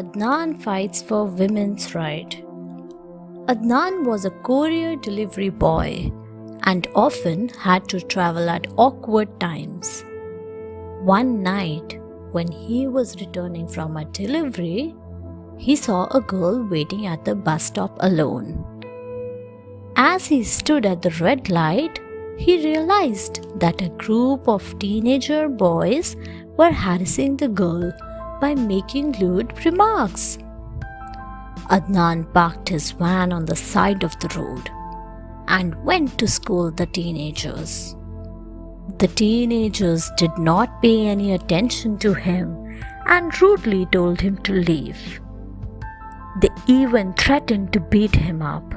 Adnan fights for women's right. Adnan was a courier delivery boy and often had to travel at awkward times. One night, when he was returning from a delivery, he saw a girl waiting at the bus stop alone. As he stood at the red light, he realized that a group of teenager boys were harassing the girl by making lewd remarks. Adnan parked his van on the side of the road and went to scold the teenagers. The teenagers did not pay any attention to him and rudely told him to leave. They even threatened to beat him up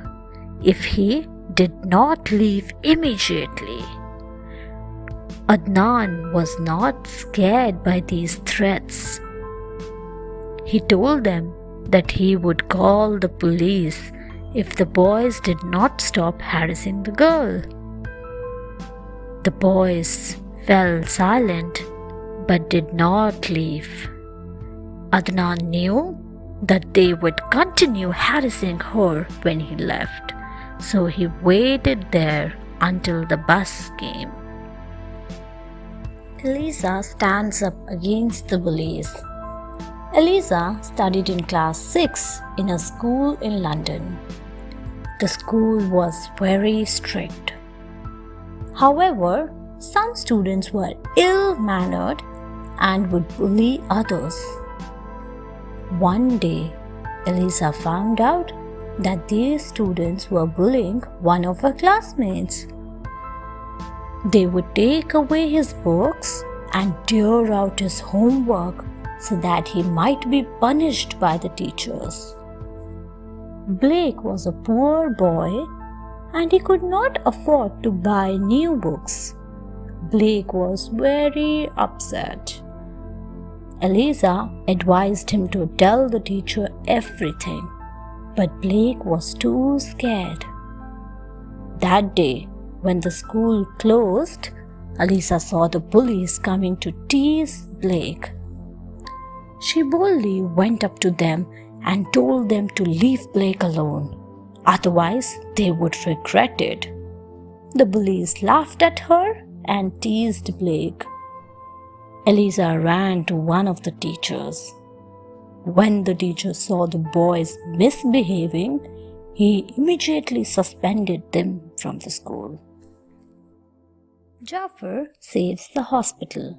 if he did not leave immediately. Adnan was not scared by these threats. He told them that he would call the police if the boys did not stop harassing the girl. The boys fell silent but did not leave. Adnan knew that they would continue harassing her when he left, so he waited there until the bus came. Eliza stands up against the bullies. Eliza studied in class 6 in a school in London. The school was very strict. However, some students were ill-mannered and would bully others. One day, Eliza found out that these students were bullying one of her classmates. They would take away his books and tear out his homework so that he might be punished by the teachers. Blake was a poor boy and he could not afford to buy new books. Blake was very upset. Eliza advised him to tell the teacher everything, but Blake was too scared. That day, when the school closed, Eliza saw the bullies coming to tease Blake. She boldly went up to them and told them to leave Blake alone, otherwise they would regret it. The bullies laughed at her and teased Blake. Eliza ran to one of the teachers. When the teacher saw the boys misbehaving, he immediately suspended them from the school. Jafar saves the hospital.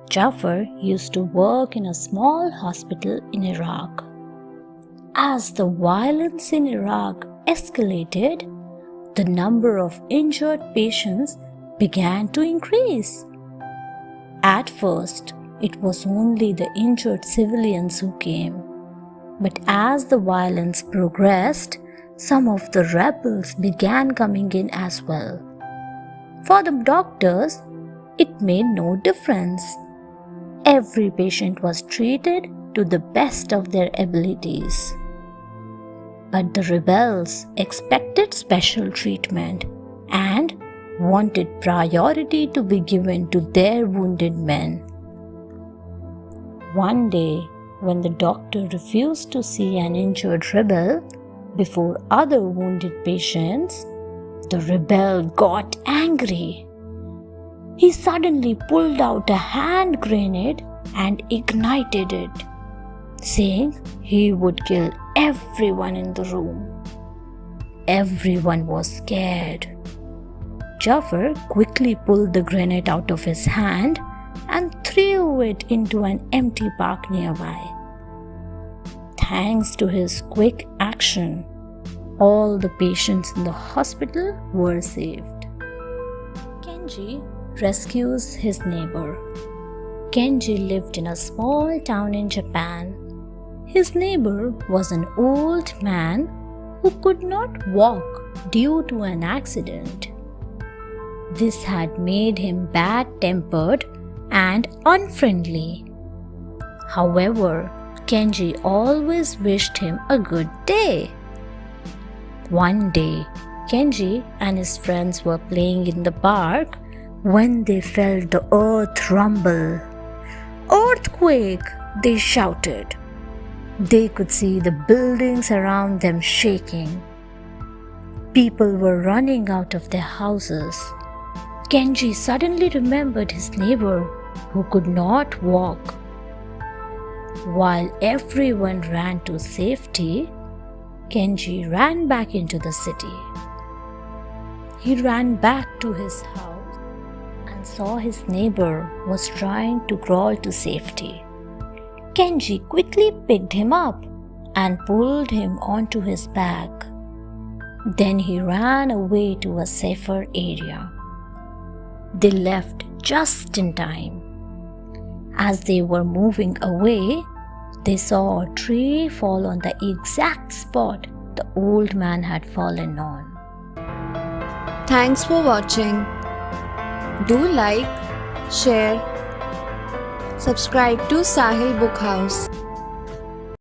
Jafar used to work in a small hospital in Iraq. As the violence in Iraq escalated, the number of injured patients began to increase. At first, it was only the injured civilians who came. But as the violence progressed, some of the rebels began coming in as well. For the doctors, it made no difference. Every patient was treated to the best of their abilities. But the rebels expected special treatment and wanted priority to be given to their wounded men. One day, when the doctor refused to see an injured rebel before other wounded patients, the rebel got angry. He suddenly pulled out a hand grenade and ignited it, saying he would kill everyone in the room. Everyone was scared. Jafar quickly pulled the grenade out of his hand and threw it into an empty park nearby. Thanks to his quick action, all the patients in the hospital were saved. Kenji rescues his neighbor. Kenji lived in a small town in Japan. His neighbor was an old man who could not walk due to an accident. This had made him bad-tempered and unfriendly. However, Kenji always wished him a good day. One day, Kenji and his friends were playing in the park when they felt the earth rumble. "Earthquake!" they shouted. They could see the buildings around them shaking. People were running out of their houses. Kenji suddenly remembered his neighbor who could not walk. While everyone ran to safety, Kenji ran back into the city. He ran back to his house and saw his neighbor was trying to crawl to safety. Kenji quickly picked him up and pulled him onto his back. Then he ran away to a safer area. They left just in time. As they were moving away, they saw a tree fall on the exact spot the old man had fallen on. Thanks for watching. Do like, share, subscribe to Sahil Book House.